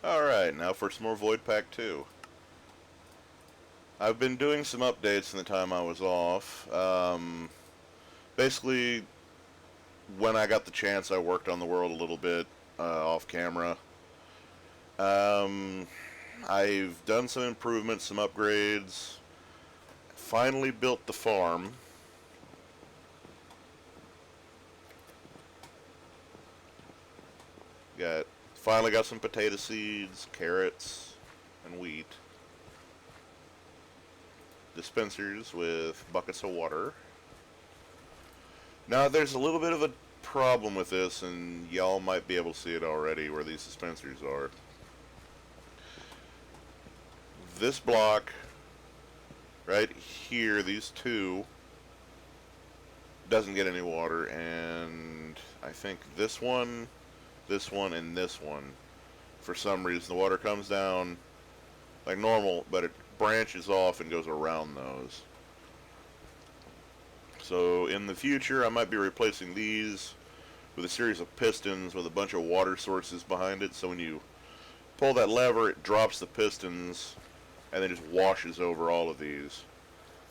Alright, now for some more Voidpack 2. I've been doing some updates in the time I was off. Basically, when I got the chance, I worked on the world a little bit off camera. I've done some improvements, some upgrades. Finally built the farm. Finally got some potato seeds, carrots, and wheat. Dispensers with buckets of water. Now there's a little bit of a problem with this, and y'all might be able to see it already where these dispensers are. This block right here, these two, doesn't get any water, and I think this one, and this one, for some reason the water comes down like normal, but it branches off and goes around those. So in the future I might be replacing these with a series of pistons with a bunch of water sources behind it, so when you pull that lever it drops the pistons and then just washes over all of these.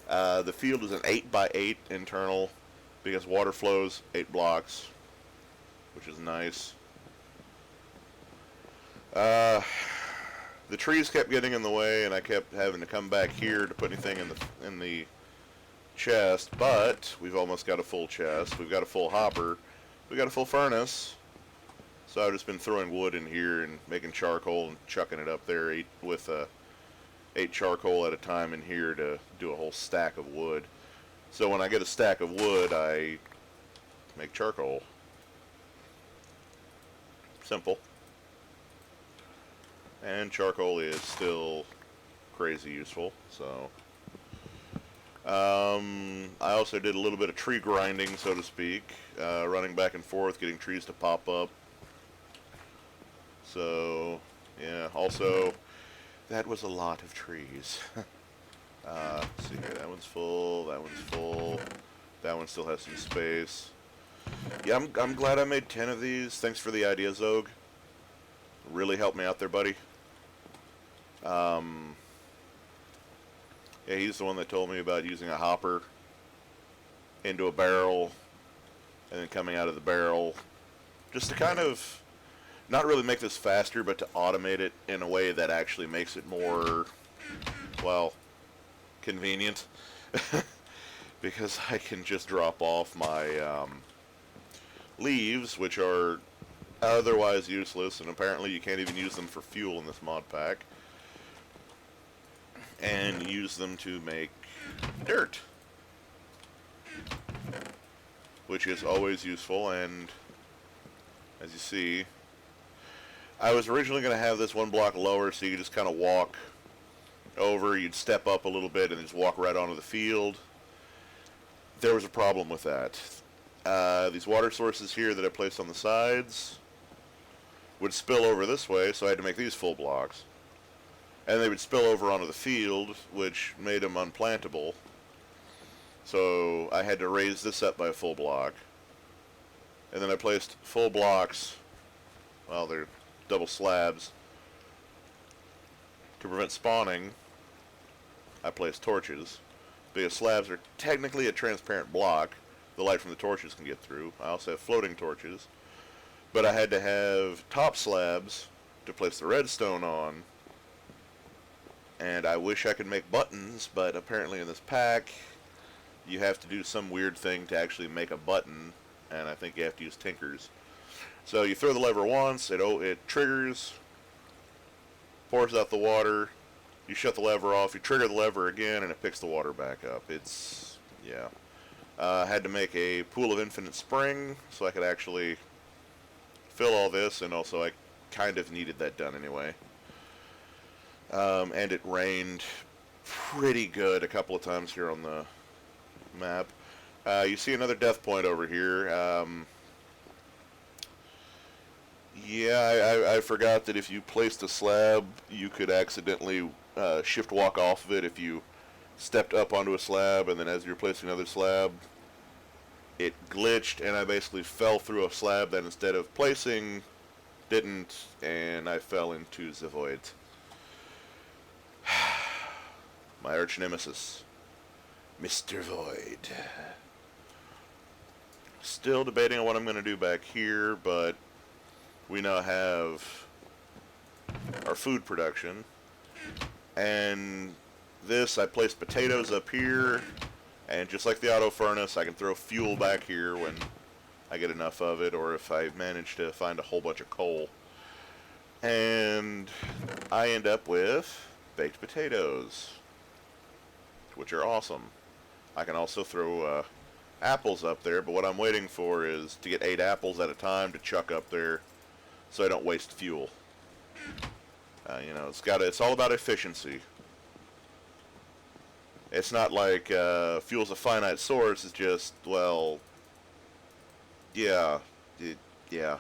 The field is an 8x8 internal because water flows 8 blocks, which is nice. The trees kept getting in the way, and I kept having to come back here to put anything in the chest. But we've almost got a full chest. We've got a full hopper. We've got a full furnace. So I've just been throwing wood in here and making charcoal and chucking it up there with 8 charcoal at a time in here to do a whole stack of wood. So when I get a stack of wood, I make charcoal. Simple. And charcoal is still crazy useful, so. I also did a little bit of tree grinding, so to speak, running back and forth, getting trees to pop up. So, yeah, also, that was a lot of trees. Let's see here, that one's full, that one's full, that one still has some space. Yeah, I'm glad I made 10 of these. Thanks for the idea, Zog. Really helped me out there, buddy. Yeah, he's the one that told me about using a hopper into a barrel and then coming out of the barrel, just to kind of not really make this faster, but to automate it in a way that actually makes it more, well, convenient. Because I can just drop off my leaves, which are otherwise useless, and apparently you can't even use them for fuel in this mod pack, and use them to make dirt, which is always useful. And as you see, I was originally going to have this one block lower so you could just kind of walk over, you'd step up a little bit and just walk right onto the field. There was a problem with that. These water sources here that I placed on the sides would spill over this way, so I had to make these full blocks. And they would spill over onto the field, which made them unplantable. So I had to raise this up by a full block. And then I placed full blocks, well, they're double slabs. To prevent spawning, I placed torches. Because slabs are technically a transparent block, the light from the torches can get through. I also have floating torches. But I had to have top slabs to place the redstone on. And I wish I could make buttons, but apparently in this pack you have to do some weird thing to actually make a button, and I think you have to use tinkers. So you throw the lever once, it triggers, pours out the water, you shut the lever off, you trigger the lever again, and it picks the water back up. It's, yeah. I had to make a pool of infinite spring so I could actually fill all this, and also I kind of needed that done anyway. And it rained pretty good a couple of times here on the map. You see another death point over here. Yeah, I forgot that if you placed a slab, you could accidentally shift walk off of it if you stepped up onto a slab, and then as you're placing another slab, it glitched, and I basically fell through a slab that instead of placing Didn't, and I fell into the void. My arch nemesis, Mr. Void. Still debating on what I'm going to do back here, but we now have our food production. And this, I place potatoes up here, and just like the auto furnace, I can throw fuel back here when I get enough of it, or if I manage to find a whole bunch of coal. And I end up with baked potatoes, which are awesome. I can also throw apples up there, but what I'm waiting for is to get 8 apples at a time to chuck up there so I don't waste fuel. You know, it's all about efficiency. It's not like fuel's a finite source. It's just, well, yeah, yeah.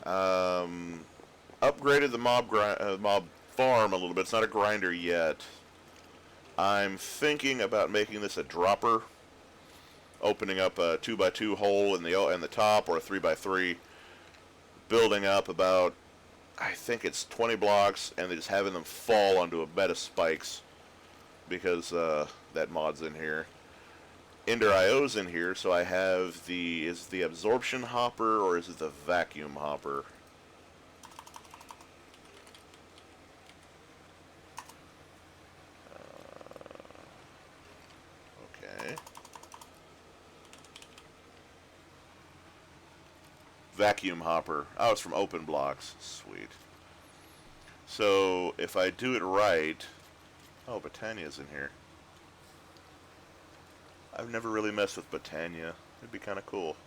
Upgraded the mob farm a little bit. It's not a grinder yet. I'm thinking about making this a dropper, opening up a 2x2 hole in the top, or a 3x3, building up about, I think it's 20 blocks, and then just having them fall onto a bed of spikes, because that mod's in here. Ender IO's in here, so I have is the absorption hopper, or is it the vacuum hopper? Okay. Vacuum hopper. Oh, it's from open blocks. Sweet. So, if I do it right... Oh, Botania's in here. I've never really messed with Botania. It'd be kind of cool.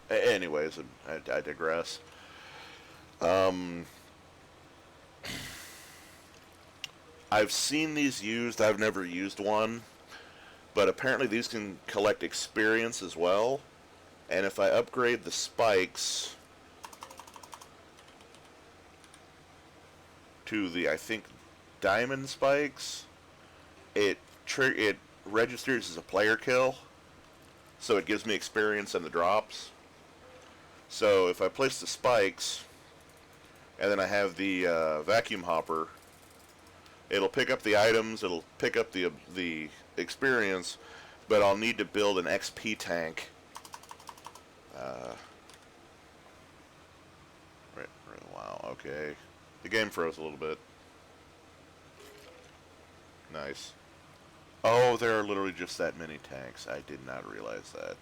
Anyways, I digress. I've seen these used. I've never used one. But apparently these can collect experience as well. And if I upgrade the spikes to the, I think, diamond spikes, it registers as a player kill, so it gives me experience in the drops. So if I place the spikes, and then I have the vacuum hopper, it'll pick up the items, it'll pick up the experience, but I'll need to build an XP tank. Wow, okay. The game froze a little bit. Nice. Oh, there are literally just that many tanks. I did not realize that.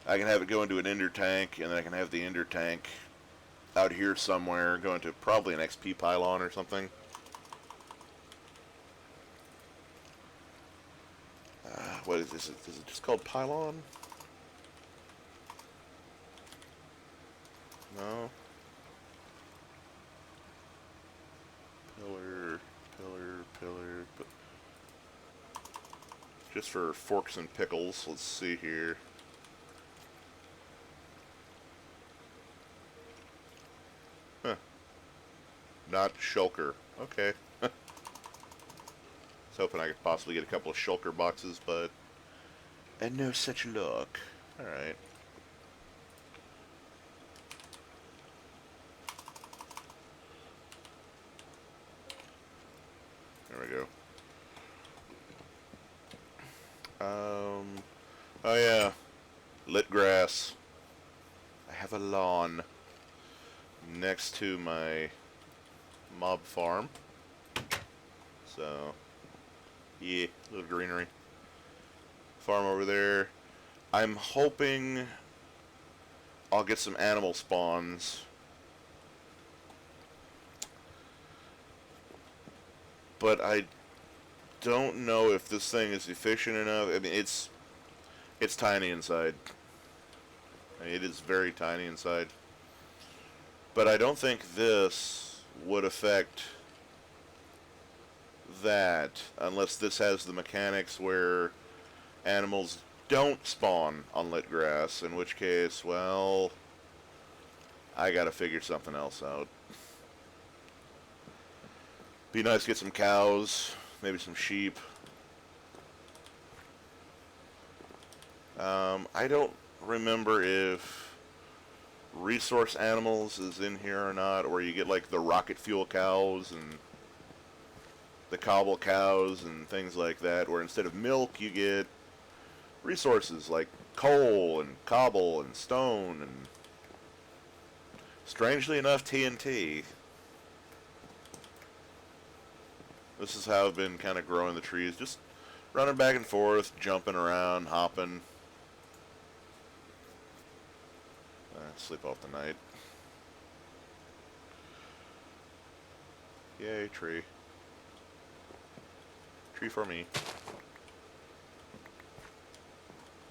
I can have it go into an ender tank, and then I can have the ender tank out here somewhere, go into probably an XP pylon or something. What is this? Is it just called pylon? No. Pillar. Just for forks and pickles. Let's see here. Huh. Not shulker. Okay. I was hoping I could possibly get a couple of shulker boxes, but... And no such luck. Alright. There we go. Oh yeah. Lit grass. I have a lawn next to my mob farm. So, yeah, little greenery. Farm over there. I'm hoping I'll get some animal spawns. But I don't know if this thing is efficient enough. I mean, it's tiny inside. I mean, it is very tiny inside. But I don't think this would affect that unless this has the mechanics where animals don't spawn on lit grass, in which case, well, I gotta figure something else out. Be nice to get some cows, maybe some sheep. I don't remember if resource animals is in here or not, or you get like the rocket fuel cows and the cobble cows and things like that, where instead of milk you get resources like coal and cobble and stone and, strangely enough, TNT. This is how I've been kind of growing the trees, just running back and forth, jumping around, hopping. Sleep off the night. Yay, tree. Tree for me.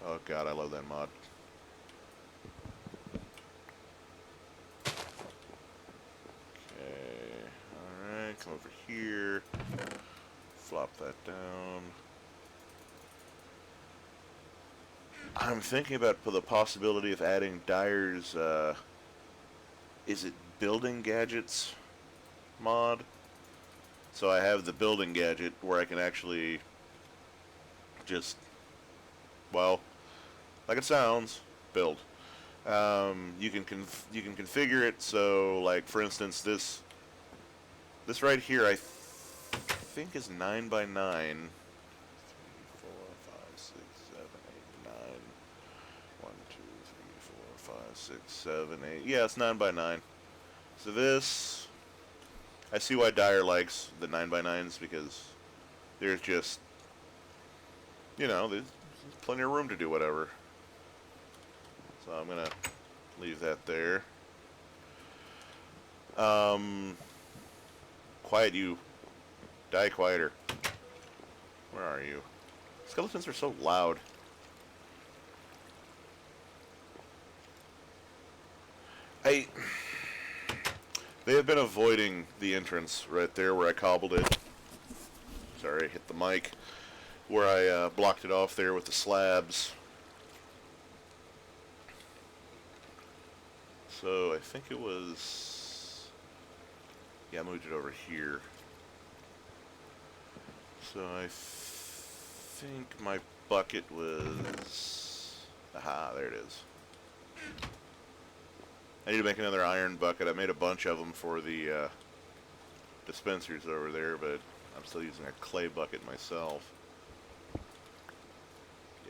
Oh god, I love that mod. Okay, alright, come over here. Flop that down. I'm thinking about the possibility of adding Dyer's, is it building gadgets mod? So I have the building gadget where I can actually just, well, like it sounds, build. You can configure it so, like, for instance, this right here I think is 9 by 9. 6, 7, 8. Yeah, it's 9 by 9. So this, I see why Dyer likes the 9 by 9s, because there's just, you know, there's plenty of room to do whatever. So I'm gonna leave that there. Quiet you. Die quieter. Where are you? Skeletons are so loud. They have been avoiding the entrance right there where I cobbled it. Sorry, I hit the mic. Where I blocked it off there with the slabs. So I think it was... yeah, I moved it over here. So I think my bucket was... aha, there it is. I need to make another iron bucket. I made a bunch of them for the dispensers over there, but I'm still using a clay bucket myself.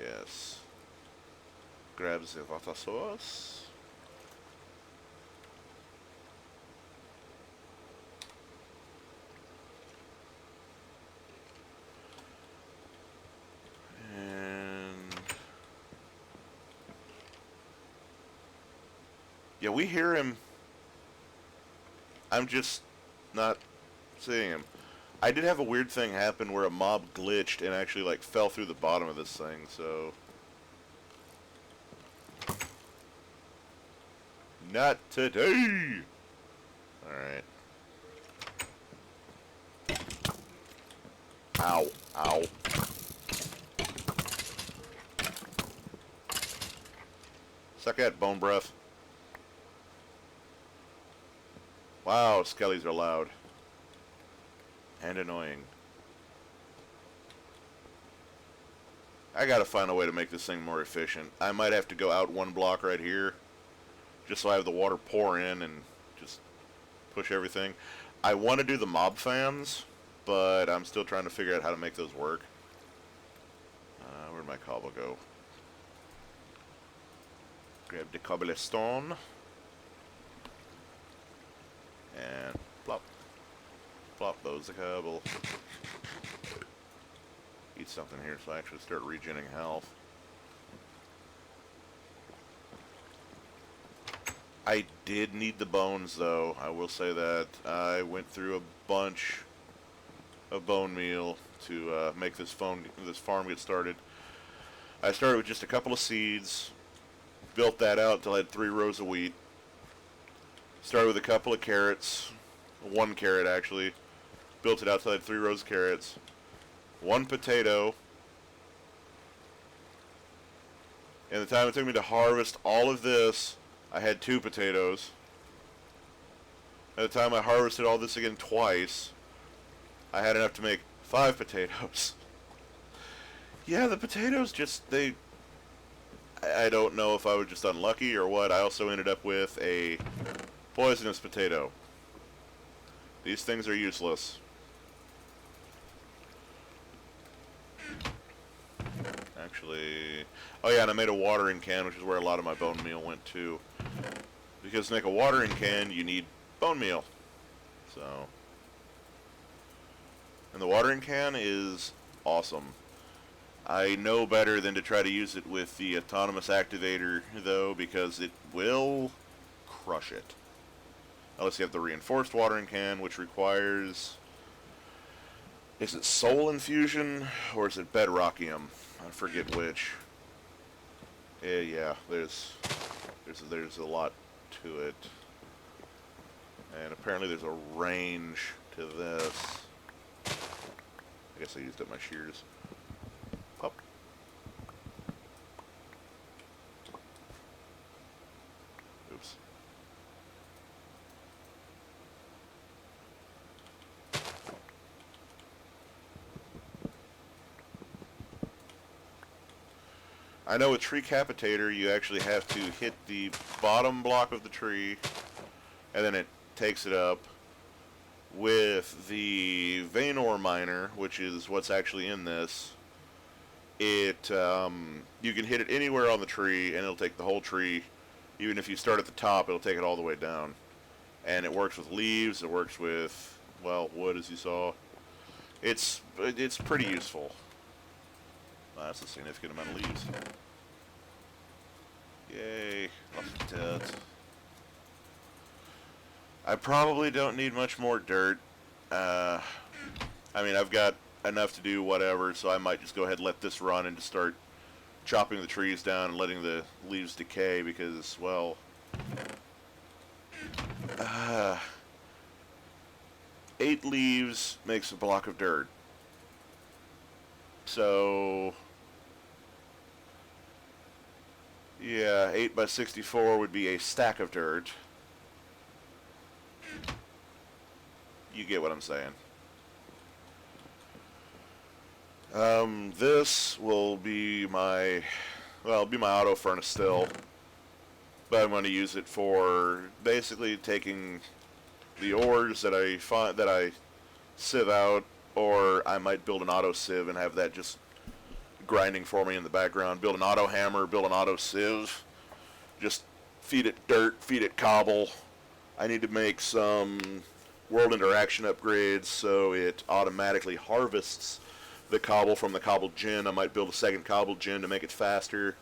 Yes. Grab the water source. Yeah, we hear him. I'm just not seeing him. I did have a weird thing happen where a mob glitched and actually like fell through the bottom of this thing, so... not today! Alright. Ow. Ow. Suck at bone breath. Wow, skellies are loud. And annoying. I gotta find a way to make this thing more efficient. I might have to go out one block right here, just so I have the water pour in and just push everything. I want to do the mob fans, but I'm still trying to figure out how to make those work. Where'd my cobble go? Grab the cobblestone. And plop. Plop those the cobble. Eat something here so I actually start regenerating health. I did need the bones though, I will say that. I went through a bunch of bone meal to make this farm get started. I started with just a couple of seeds, built that out until I had 3 rows of wheat. Started with a couple of carrots, 1 carrot actually, built it out until I had 3 rows of carrots, 1 potato, and the time it took me to harvest all of this, I had 2 potatoes. At the time I harvested all this again twice, I had enough to make 5 potatoes. Yeah, the potatoes just, I don't know if I was just unlucky or what. I also ended up with a poisonous potato. These things are useless. Actually, oh yeah, and I made a watering can, which is where a lot of my bone meal went to. Because to make a watering can, you need bone meal. So, and the watering can is awesome. I know better than to try to use it with the autonomous activator, though, because it will crush it. Unless you have the reinforced watering can, which requires... Is it soul infusion, or is it bedrockium? I forget which. Yeah, there's a lot to it. And apparently there's a range to this. I guess I used up my shears. Pop. Oops. I know with Tree Capitator you actually have to hit the bottom block of the tree and then it takes it up. With the vein ore miner, which is what's actually in this, you can hit it anywhere on the tree and it'll take the whole tree. Even if you start at the top, it'll take it all the way down. And it works with leaves, it works with, well, wood, as you saw. It's pretty useful. Wow, that's a significant amount of leaves. Yay, lots of deads. I probably don't need much more dirt. I mean, I've got enough to do whatever, so I might just go ahead and let this run and just start chopping the trees down and letting the leaves decay because, well, 8 leaves makes a block of dirt. So, yeah, 8 by 64 would be a stack of dirt. You get what I'm saying. This will be my, well, it'll be my auto furnace still, but I'm going to use it for basically taking the ores that I sieve out, or I might build an auto sieve and have that just grinding for me in the background. Build an auto hammer, build an auto sieve, just feed it dirt, feed it cobble. I need to make some world interaction upgrades so it automatically harvests the cobble from the cobbled gin. I might build a second cobbled gin to make it faster.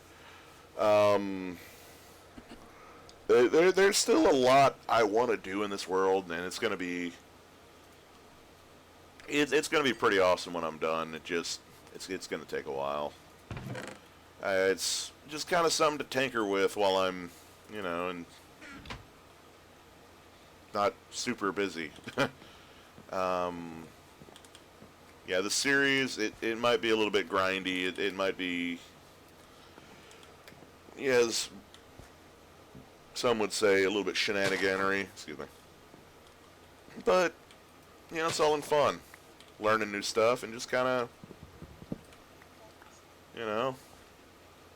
There's still a lot I want to do in this world, and it's gonna be pretty awesome when I'm done. It's gonna take a while. It's just kind of something to tinker with while I'm, and not super busy. Yeah, the series, it might be a little bit grindy. It might be, as some would say, a little bit shenaniganery. Excuse me. But, it's all in fun. Learning new stuff and just kind of,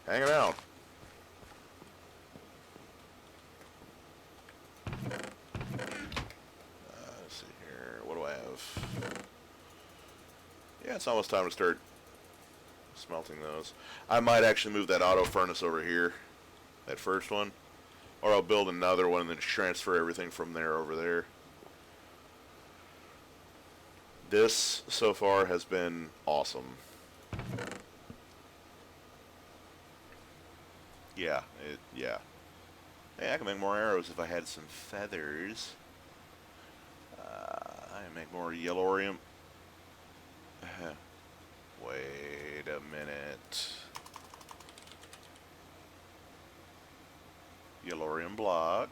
hanging out. Let's see here. What do I have? Yeah, it's almost time to start smelting those. I might actually move that auto furnace over here, that first one, or I'll build another one and then transfer everything from there over there. This, so far, has been awesome. Yeah, yeah. Hey, I can make more arrows if I had some feathers. I make more yellorium. Wait a minute. Yellorium block,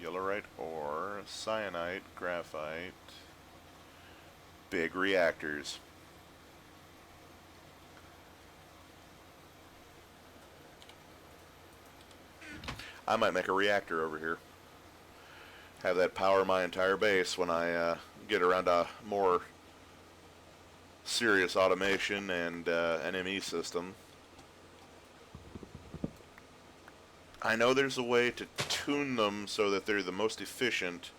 yellorite ore, cyanite, graphite, big reactors. I might make a reactor over here. Have that power my entire base when I get around to more serious automation and an ME system. I know there's a way to tune them so that they're the most efficient,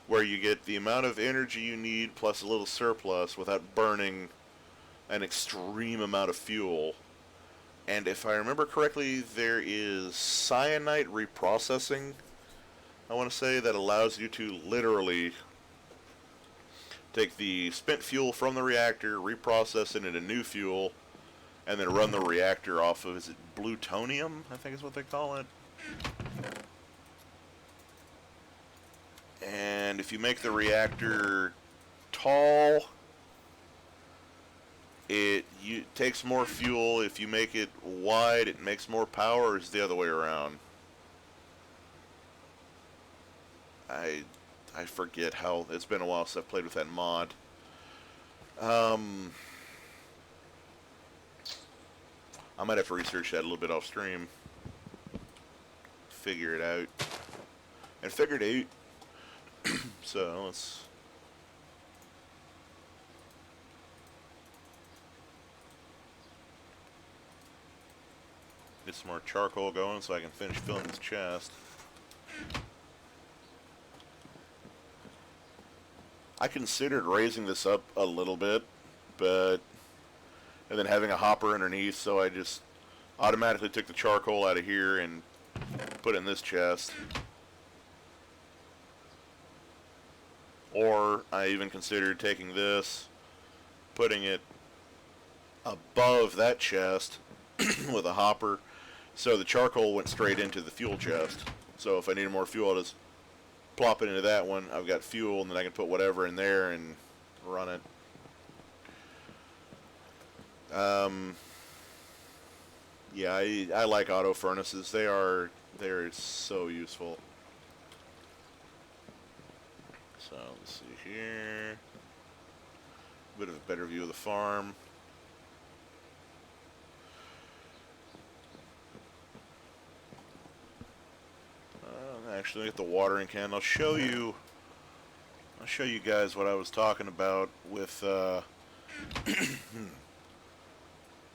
where you get the amount of energy you need plus a little surplus without burning an extreme amount of fuel. And if I remember correctly, there is cyanide reprocessing, I want to say, that allows you to literally take the spent fuel from the reactor, reprocess it into new fuel, and then run the reactor off of, is it plutonium, I think is what they call it. And if you make the reactor tall, it takes more fuel. If you make it wide, it makes more power, or is the other way around? I forget how, it's been a while since I've played with that mod. I might have to research that a little bit off stream. Figure it out. And figured it out. So let's get some more charcoal going so I can finish filling this chest. I considered raising this up a little bit, and then having a hopper underneath, so I just automatically took the charcoal out of here and put it in this chest. Or I even considered taking this, putting it above that chest with a hopper, so the charcoal went straight into the fuel chest. So if I needed more fuel, I'll just plop it into that one. I've got fuel, and then I can put whatever in there and run it. Yeah, I like auto furnaces. They're so useful. So let's see here. A bit of a better view of the farm. Actually, get the watering can. I'll show you guys what I was talking about with with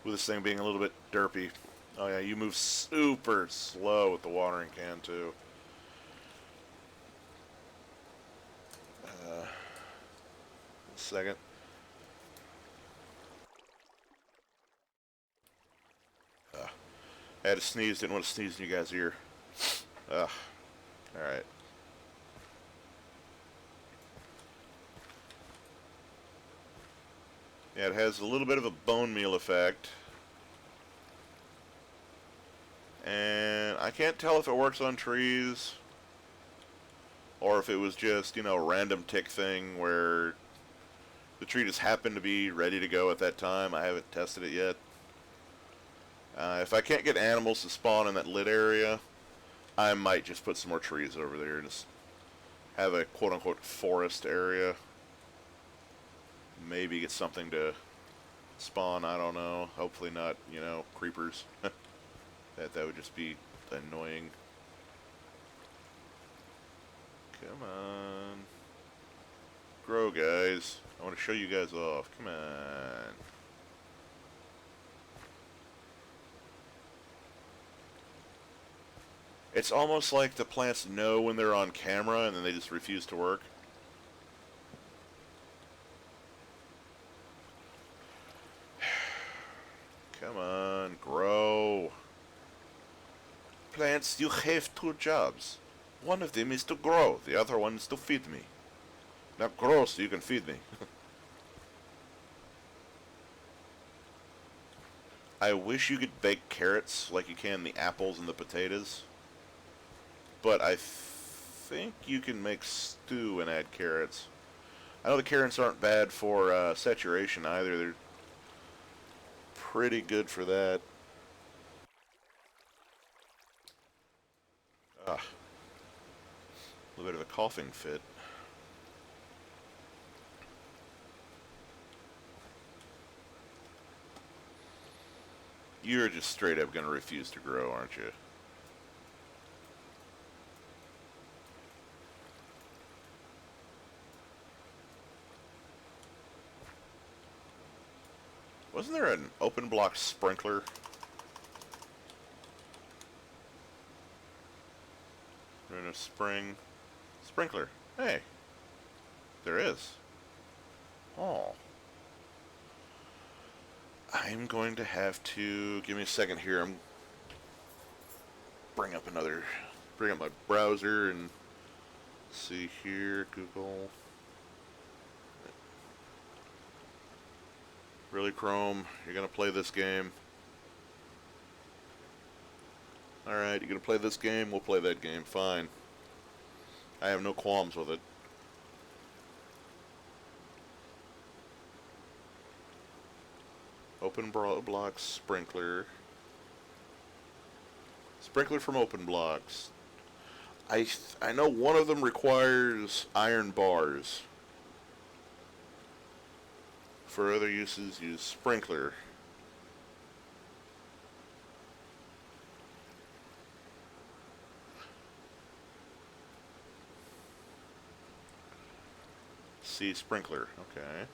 this thing being a little bit derpy. Oh yeah, you move super slow with the watering can too. A second. I had to sneeze. Didn't want to sneeze in you guys' ear. Alright. Yeah, it has a little bit of a bone meal effect. And I can't tell if it works on trees or if it was just, a random tick thing where the tree just happened to be ready to go at that time. I haven't tested it yet. If I can't get animals to spawn in that lit area, I might just put some more trees over there and just have a quote-unquote forest area. Maybe get something to spawn, I don't know. Hopefully not, creepers. That would just be annoying. Come on. Grow, guys. I want to show you guys off. Come on. It's almost like the plants know when they're on camera and then they just refuse to work. Come on, grow. Plants, you have two jobs. One of them is to grow, the other one is to feed me. Now grow so you can feed me. I wish you could bake carrots like you can the apples and the potatoes. But I think you can make stew and add carrots. I know the carrots aren't bad for saturation either. They're pretty good for that. A little bit of a coughing fit. You're just straight up going to refuse to grow, aren't you? Wasn't there an open block sprinkler? We're in a spring sprinkler. Hey, there is. Oh. I'm going to have to give me a second here. I'm bring up my browser and see here. Google. Really, Chrome? You're gonna play this game? Alright, you're gonna play this game? We'll play that game. Fine. I have no qualms with it. Open blocks sprinkler. Sprinkler from open blocks. I know one of them requires iron bars. For other uses, use sprinkler. See sprinkler. Okay.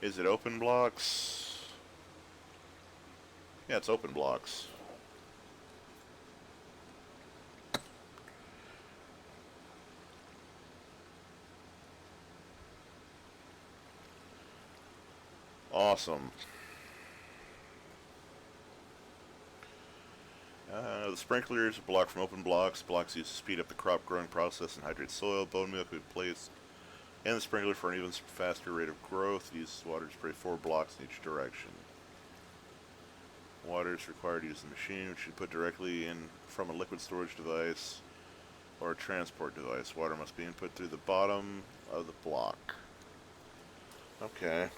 Is it open blocks? Yeah, it's open blocks. Awesome. The sprinkler is a block from open blocks. Blocks used to speed up the crop growing process and hydrate soil. Bone meal could be placed in the sprinkler for an even faster rate of growth. It uses water to spray 4 blocks in each direction. Water is required to use the machine, which should put directly in from a liquid storage device or a transport device. Water must be input through the bottom of the block. Okay.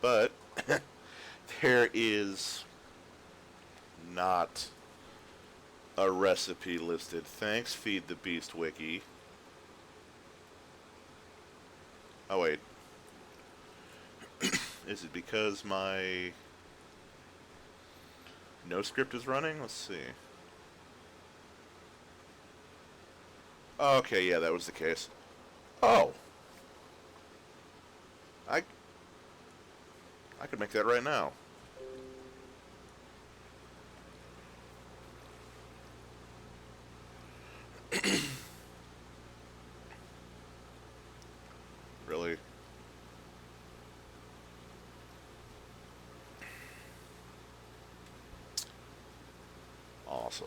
But there is not a recipe listed. Thanks, Feed the Beast Wiki. Oh, wait. Is it because my no script is running? Let's see. Okay, yeah, that was the case. Oh! I could make that right now. Really? Awesome.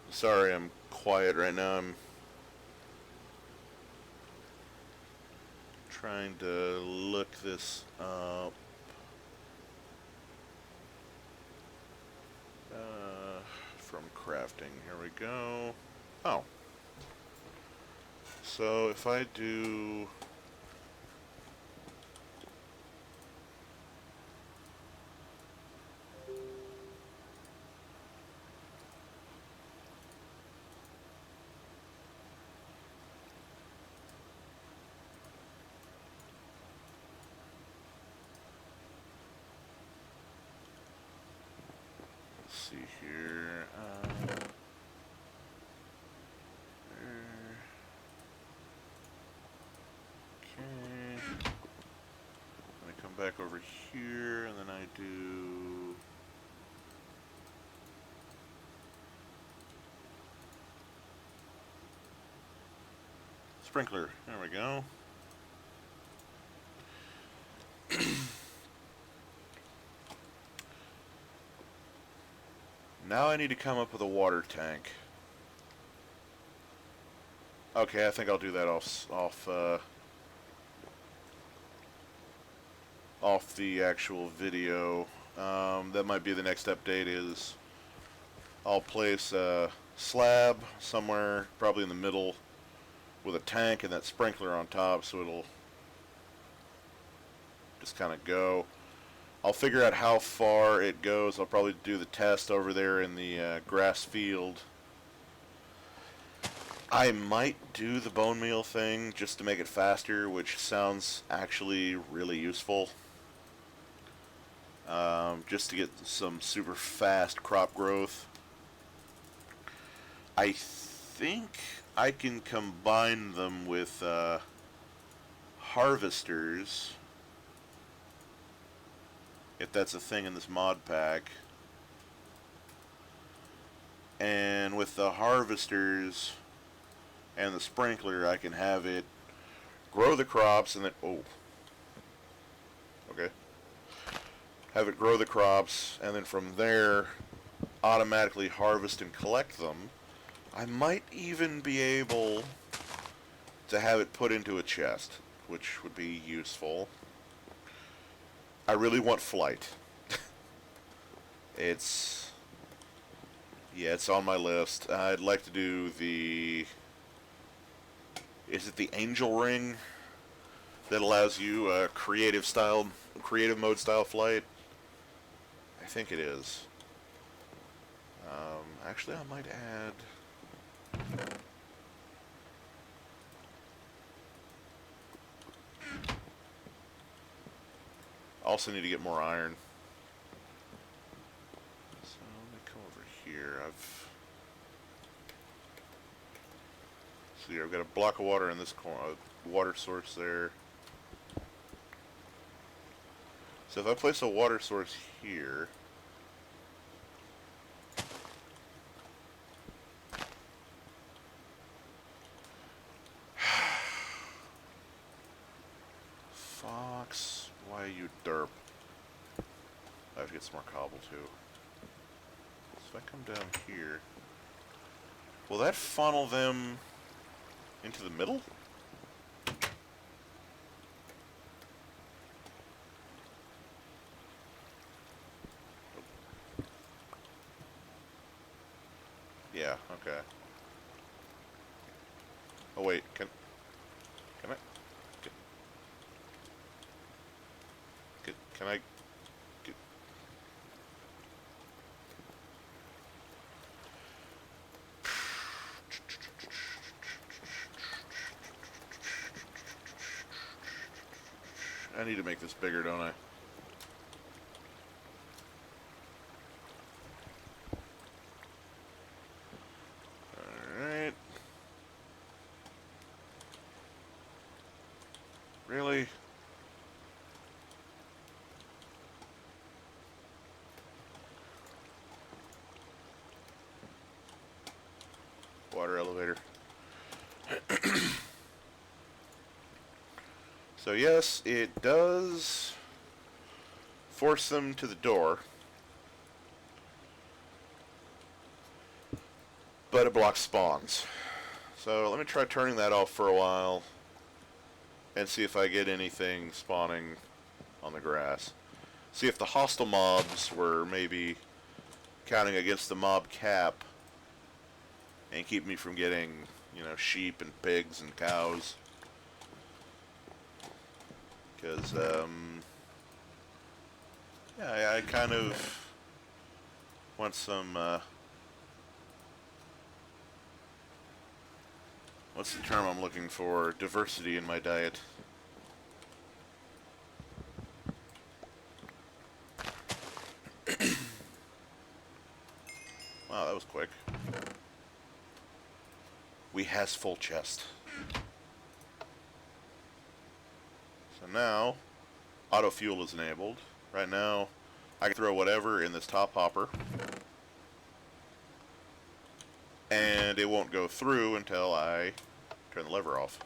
Sorry, I'm quiet right now. I'm trying to look this up. From crafting. Here we go. Oh. So if I do... see here. Okay. I come back over here, and then I do. Sprinkler. There we go. Now I need to come up with a water tank. Okay, I think I'll do that off the actual video. That might be the next update. Is I'll place a slab somewhere, probably in the middle, with a tank and that sprinkler on top, so it'll just kind of go. I'll figure out how far it goes. I'll probably do the test over there in the grass field. I might do the bone meal thing just to make it faster, which sounds actually really useful. Just to get some super fast crop growth. I think I can combine them with harvesters, if that's a thing in this mod pack. And with the harvesters and the sprinkler, I can have it grow the crops and then... Oh. Okay. Have it grow the crops, and then from there, automatically harvest and collect them. I might even be able to have it put into a chest, which would be useful. I really want flight. It's... Yeah, it's on my list. I'd like to do the... Is it the Angel Ring that allows you creative mode style flight? I think it is. Actually, I might add... Also need to get more iron. So let me come over here. I've got a block of water in this corner, a water source there. So if I place a water source here, Fox, why you derp? I have to get some more cobble too. So if I come down here, will that funnel them into the middle? Yeah, okay. Oh wait, can I? Can I? I need to make this bigger, don't I? Alright. Really? Water elevator. So yes, it does force them to the door, but it blocks spawns. So let me try turning that off for a while and see if I get anything spawning on the grass. See if the hostile mobs were maybe counting against the mob cap and keep me from getting, you know, sheep and pigs and cows. Because, yeah, I kind of want some, what's the term I'm looking for? Diversity in my diet. Wow, that was quick. We has full chest. So now, auto fuel is enabled. Right now, I can throw whatever in this top hopper, and it won't go through until I turn the lever off.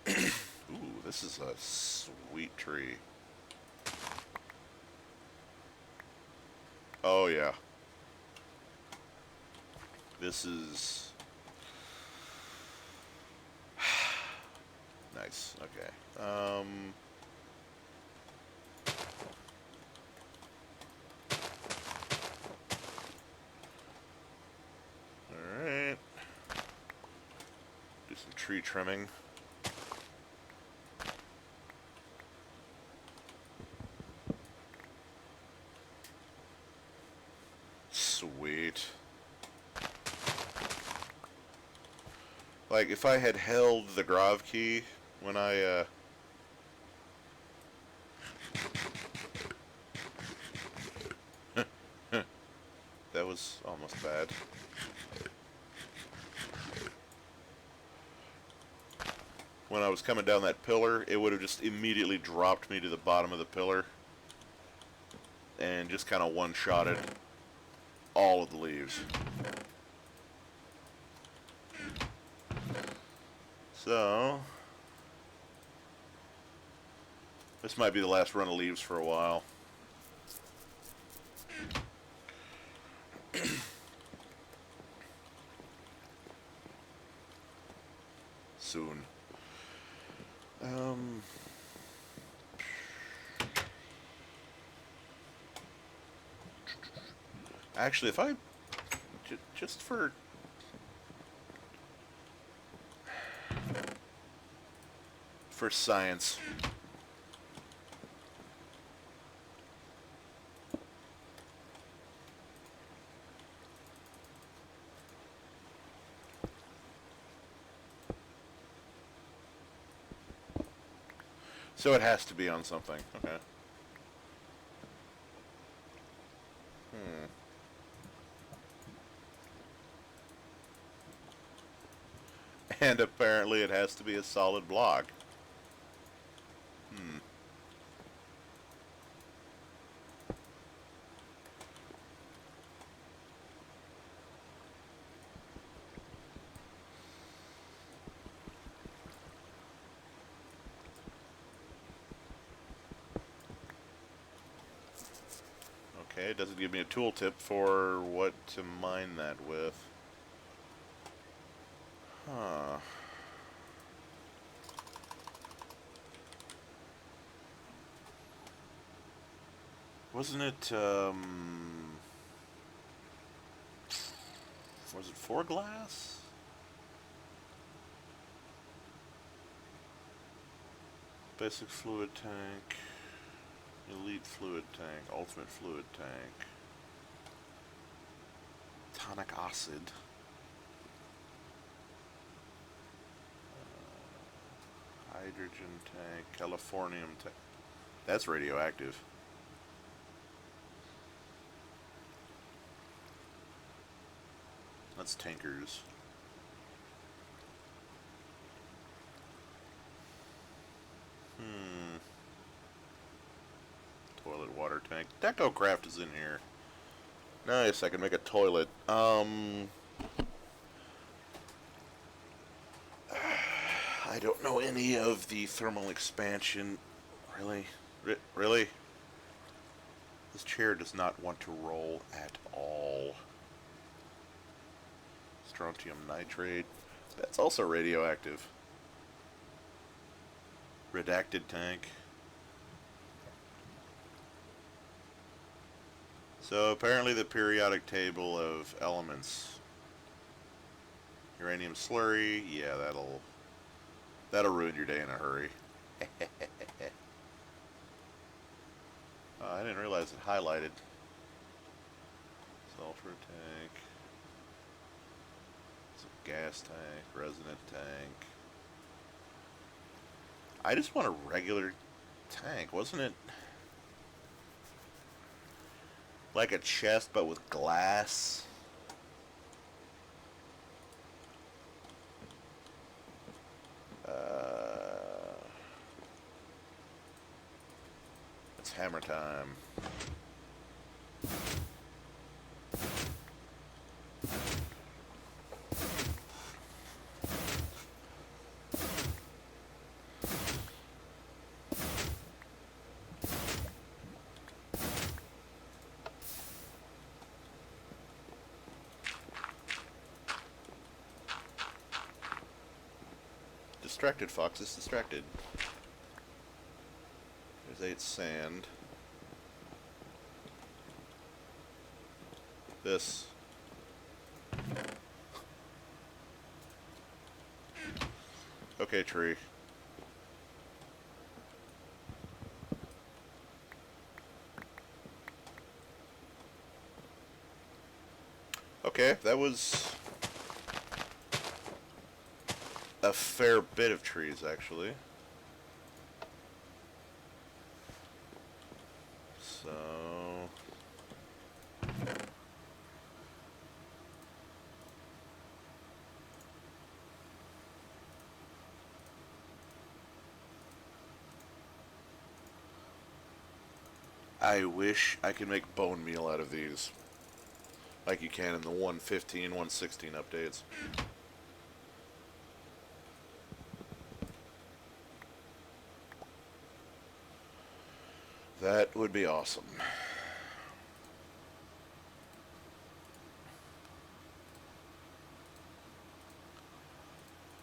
Ooh, this is a sweet tree. Oh yeah. This is... nice, okay. Alright. Do some tree trimming. Sweet. Like, if I had held the grav key when I, that was almost bad. when I was coming down that pillar, it would have just immediately dropped me to the bottom of the pillar and just kind of one-shotted all of the leaves. So, this might be the last run of leaves for a while. Soon. Actually, if I just for science, so it has to be on something. Okay. And apparently it has to be a solid block. Okay, it doesn't give me a tooltip for what to mine that with. Huh. Wasn't it, was it 4 glass? Basic fluid tank, elite fluid tank, ultimate fluid tank, tonic acid, hydrogen tank, californium tank. That's radioactive. That's tankers. Toilet water tank. DecoCraft is in here. Nice, I can make a toilet. I don't know any of the thermal expansion. Really? Really? This chair does not want to roll at all. Strontium nitrate. That's also radioactive. Redacted tank. So apparently the periodic table of elements. Uranium slurry, yeah, that'll ruin your day in a hurry. I didn't realize it highlighted. Sulfur tank. It's a gas tank, resonant tank. I just want a regular tank, wasn't it? Like a chest, but with glass. It's hammer time. Distracted fox is distracted. There's 8 sand. This. Okay, tree. Okay, that was a fair bit of trees, actually. So... I wish I could make bone meal out of these, like you can in the 1.15, 1.16 updates. That would be awesome.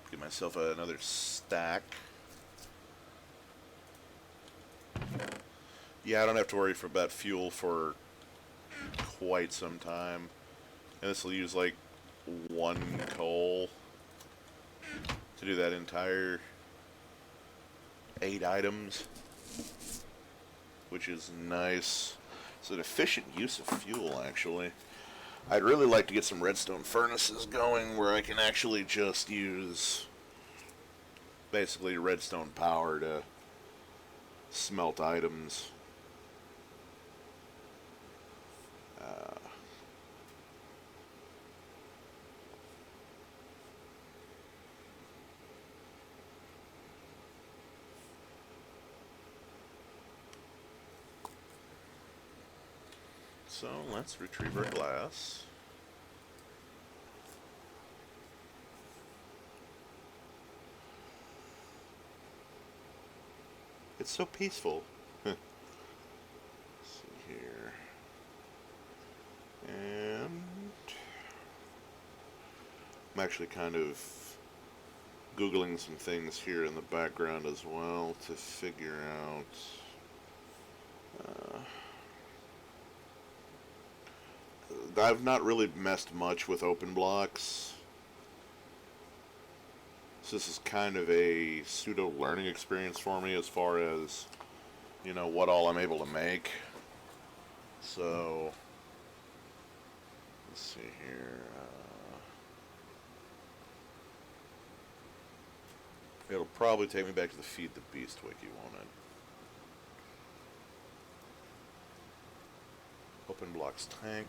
Get myself another stack. Yeah, I don't have to worry about fuel for quite some time. And this will use like 1 coal to do that entire 8 items, which is nice. It's an efficient use of fuel, actually. I'd really like to get some redstone furnaces going where I can actually just use basically redstone power to smelt items. So let's retrieve our glass. It's so peaceful. Let's see here. And I'm actually kind of Googling some things here in the background as well to figure out I've not really messed much with open blocks. So this is kind of a pseudo learning experience for me as far as, you know, what all I'm able to make. So let's see here. It'll probably take me back to the Feed the Beast wiki, won't it? Open blocks tank.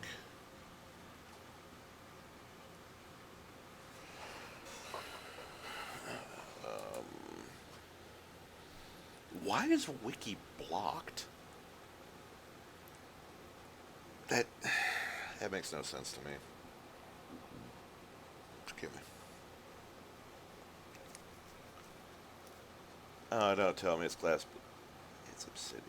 Why is wiki blocked? That makes no sense to me. Excuse me. Oh, don't tell me it's glass. It's obsidian.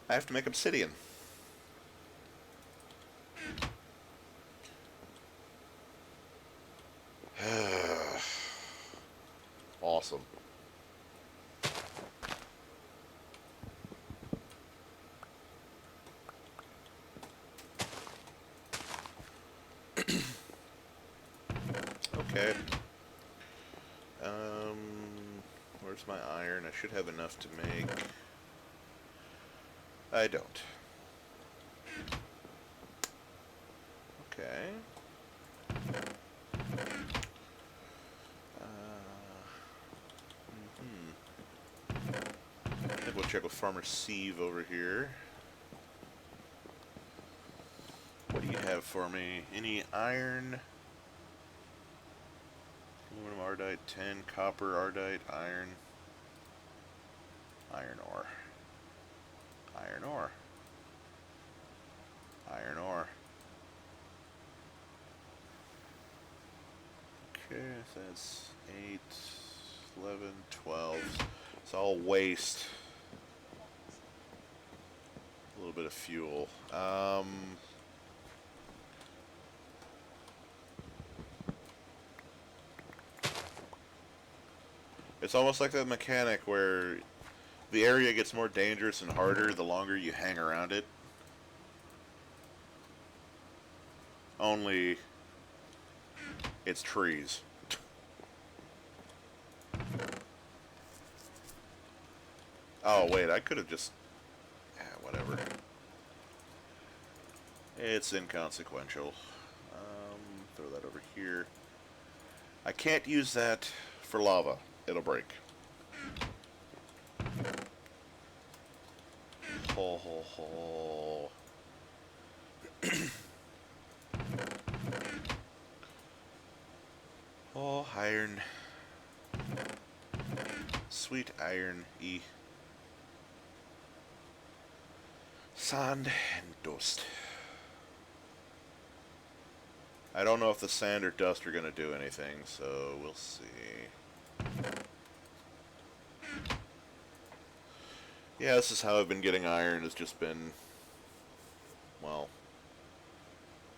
I have to make obsidian. Awesome. Okay. Where's my iron? I should have enough to make... I don't. Okay. I think we'll check with Farmer Sieve over here. What do you have for me? Any iron? Aluminum ardite, tin, copper, ardite, iron. Iron ore. Iron ore. Iron ore. Okay, that's 8, 11, 12. It's all waste. A little bit of fuel. It's almost like a mechanic where the area gets more dangerous and harder the longer you hang around it. Only it's trees. Oh wait, I could have just... whatever. It's inconsequential. Throw that over here. I can't use that for lava. It'll break. Ho ho ho. Oh, iron. Sweet iron E. Sand and dust. I don't know if the sand or dust are going to do anything, so we'll see. Yeah, this is how I've been getting iron. It's just been, well,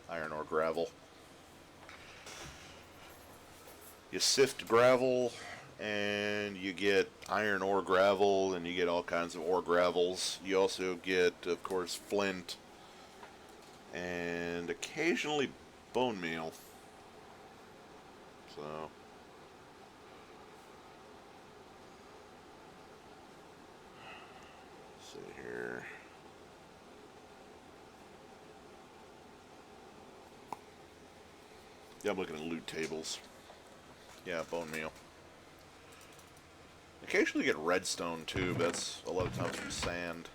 iron or gravel. You sift gravel, and you get iron ore gravel, and you get all kinds of ore gravels. You also get, of course, flint, and occasionally bone meal. So, let's see here. Yeah, I'm looking at loot tables. Yeah, bone meal. Occasionally get redstone too, but that's a lot of times from sand.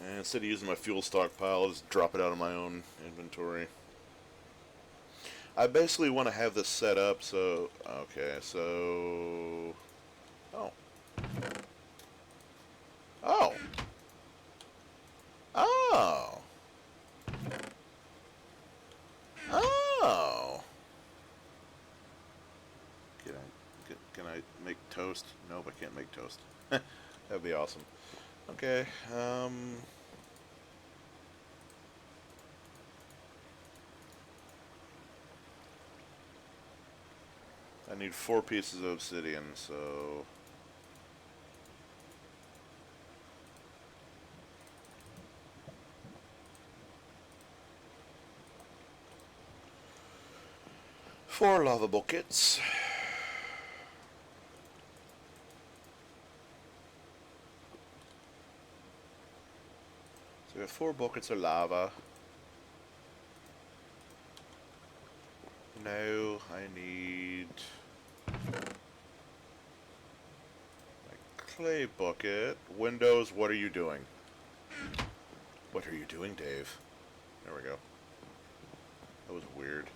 And instead of using my fuel stockpile, I'll just drop it out of my own inventory. I basically want to have this set up so... Okay, so... Oh. Oh! Oh! Oh! Can I make toast? Nope, I can't make toast. That'd be awesome. Okay, I need 4 pieces of obsidian, so... Four lava buckets. So we have 4 buckets of lava. Now I need a clay bucket. Windows, what are you doing? What are you doing, Dave? There we go. That was weird.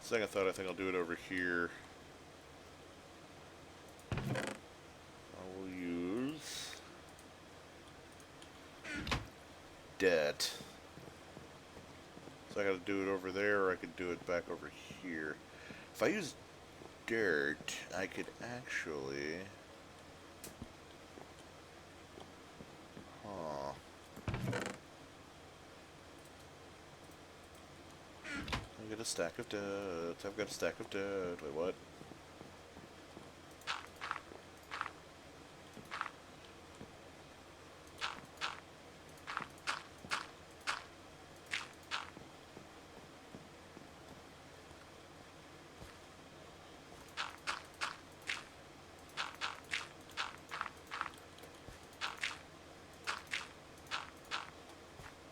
Second thought, I think I'll do it over here. I will use dirt. So I gotta do it over there, or I could do it back over here. If I use dirt, I could actually... I've got a stack of dirt. I've got a stack of dirt. Wait, what?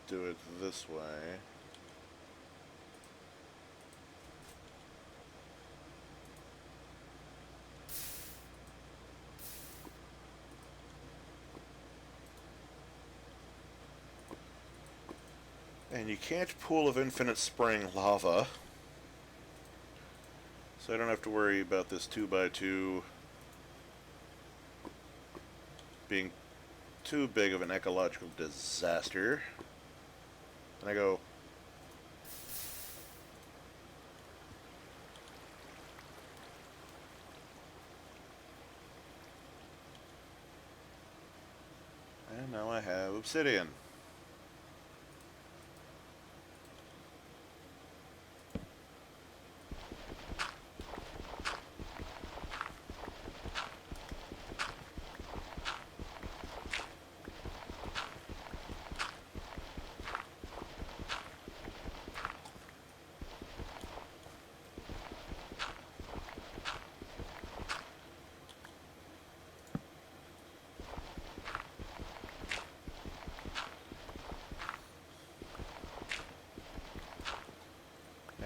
Do it this way. And you can't pool of infinite spring lava. So I don't have to worry about this 2x2 being too big of an ecological disaster. And I go... And now I have obsidian.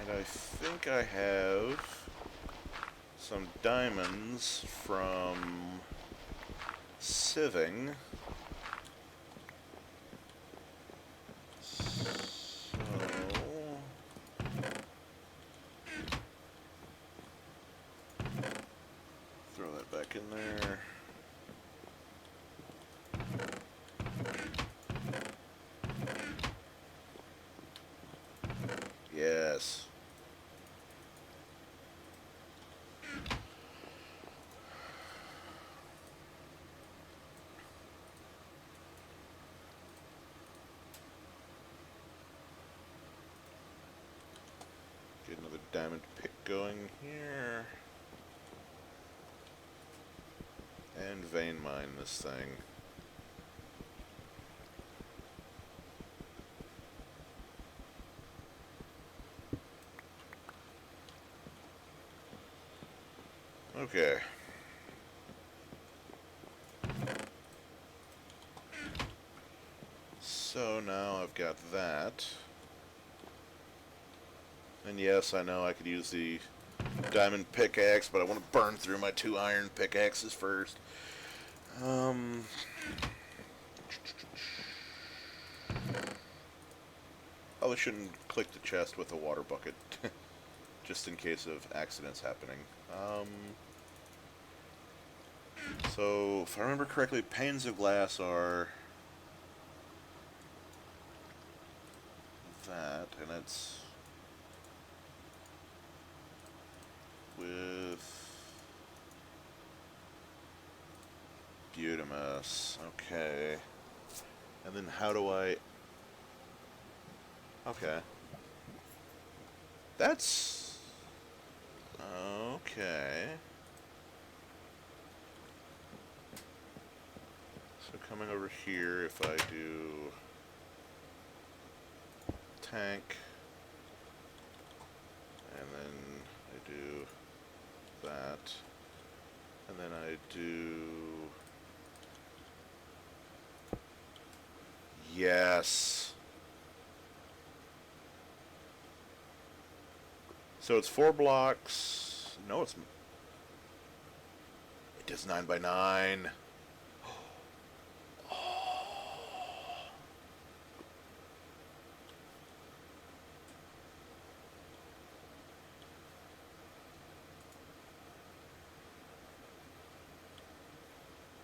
And I think I have some diamonds from sieving. So throw that back in there. Yes. Get another diamond pick going here. And vein mine this thing. Okay. So now I've got that. And yes, I know I could use the diamond pickaxe, but I want to burn through my 2 iron pickaxes first. Probably shouldn't click the chest with a water bucket, just in case of accidents happening. So, if I remember correctly, panes of glass are that, and it's with butamus. Okay. And then how do I... Okay. That's... Okay. So coming over here, if I do... tank, and then I do that, and then I do... Yes! So it's 4 blocks. No, it does 9 by 9.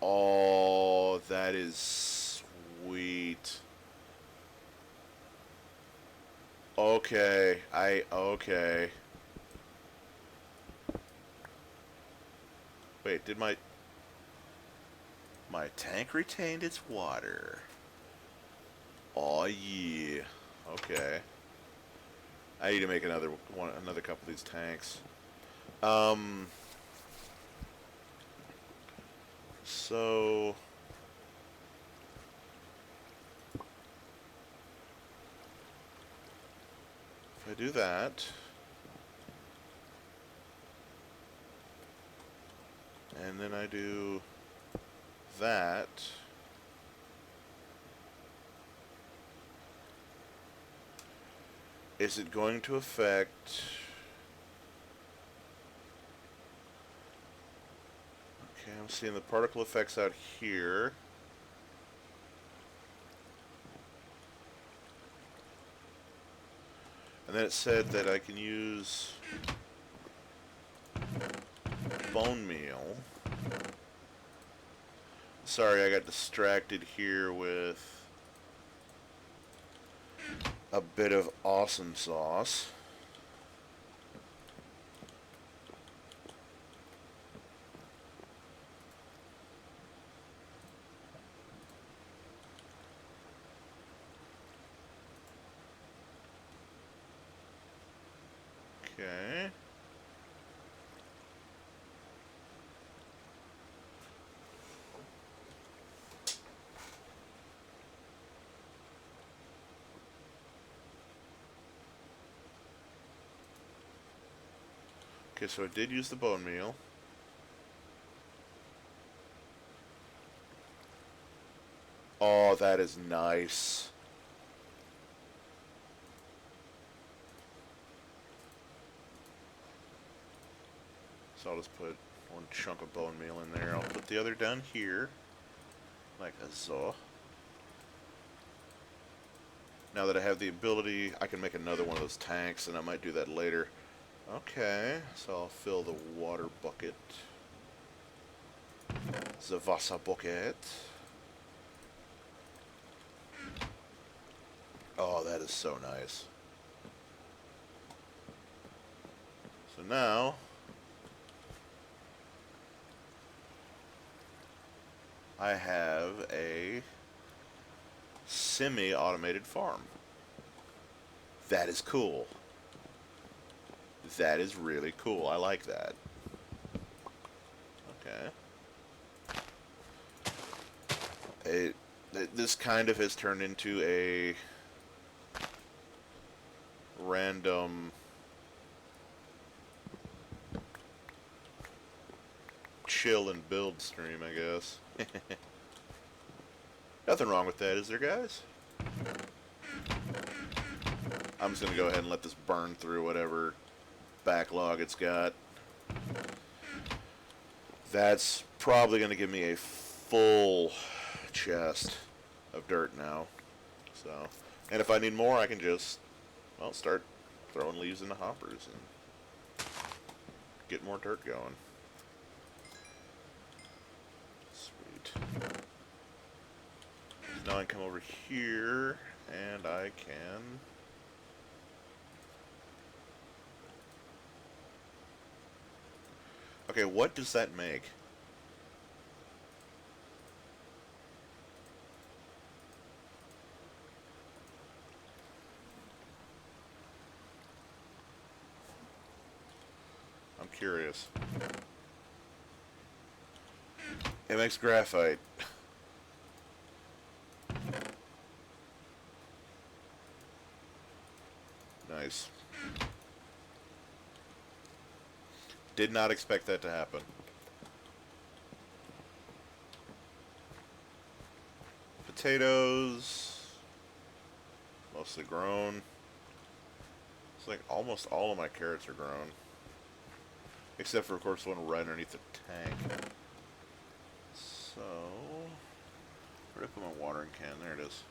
Oh, that is sweet. Okay, okay. Wait, did my tank retained its water? Oh yeah. Okay. I need to make another couple of these tanks. So if I do that, and then I do that, is it going to affect... Okay, I'm seeing the particle effects out here. And then it said that I can use bone meal. Sorry, I got distracted here with a bit of awesome sauce. Okay. Okay, so I did use the bone meal. Oh, that is nice. So I'll just put one chunk of bone meal in there. I'll put the other down here, like so. Now that I have the ability, I can make another one of those tanks, and I might do that later. Okay, so I'll fill the water bucket. The Wasser bucket. Oh, that is so nice. So now, I have a semi-automated farm. That is cool. That is really cool. I like that. Okay. This kind of has turned into a random chill and build stream, I guess. Nothing wrong with that, is there, guys? I'm just going to go ahead and let this burn through whatever backlog it's got. That's probably going to give me a full chest of dirt now. So, and if I need more, I can just, well, start throwing leaves in the hoppers and get more dirt going. Sweet. Now I can come over here and I can okay, what does that make? I'm curious. It makes graphite. Nice. Did not expect that to happen. Potatoes. Mostly grown. It's like almost all of my carrots are grown. Except for, of course, the one right underneath the tank. So, where did I put my watering can? There it is.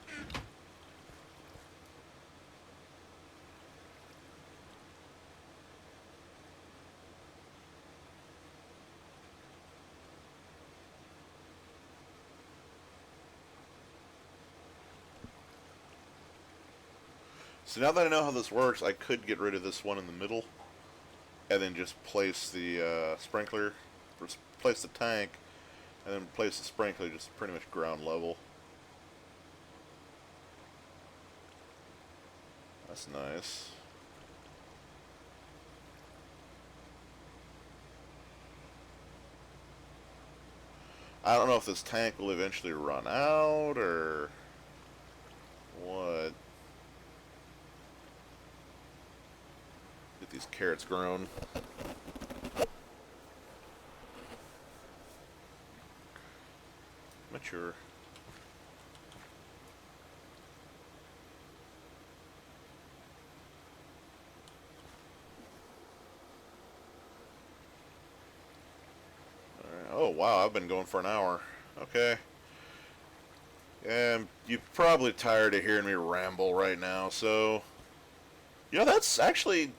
So now that I know how this works, I could get rid of this one in the middle, and then just place the sprinkler, or place the tank, and then place the sprinkler just pretty much ground level. That's nice. I don't know if this tank will eventually run out, or what. Get these carrots grown. Mature. Alright. Oh wow, I've been going for an hour. Okay. You're probably tired of hearing me ramble right now, so that's actually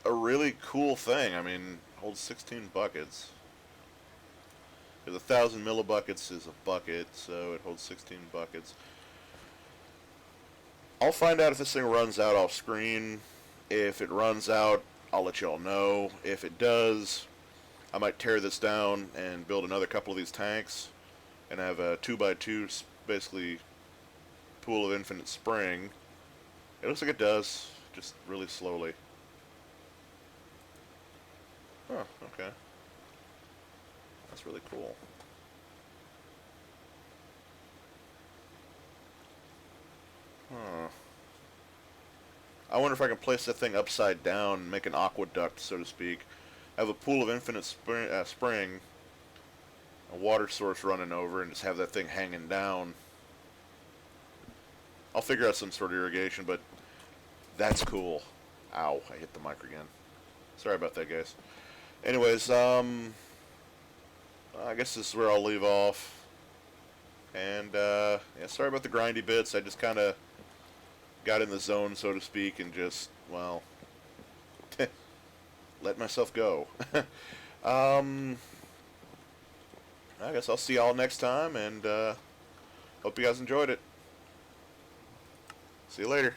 a really cool thing. I mean, holds 16 buckets. Because 1,000 millibuckets is a bucket, so it holds 16 buckets. I'll find out if this thing runs out off screen. If it runs out, I'll let y'all know. If it does, I might tear this down and build another couple of these tanks and have a 2x2, basically, pool of infinite spring. It looks like it does, just really slowly. Oh, okay. That's really cool. Huh. I wonder if I can place that thing upside down and make an aqueduct, so to speak. Have a pool of infinite spring, a water source running over, and just have that thing hanging down. I'll figure out some sort of irrigation, but that's cool. Ow, I hit the mic again. Sorry about that, guys. Anyways, I guess this is where I'll leave off. And, yeah, sorry about the grindy bits. I just kind of got in the zone, so to speak, and just, well, let myself go. I guess I'll see y'all next time, and hope you guys enjoyed it. See you later.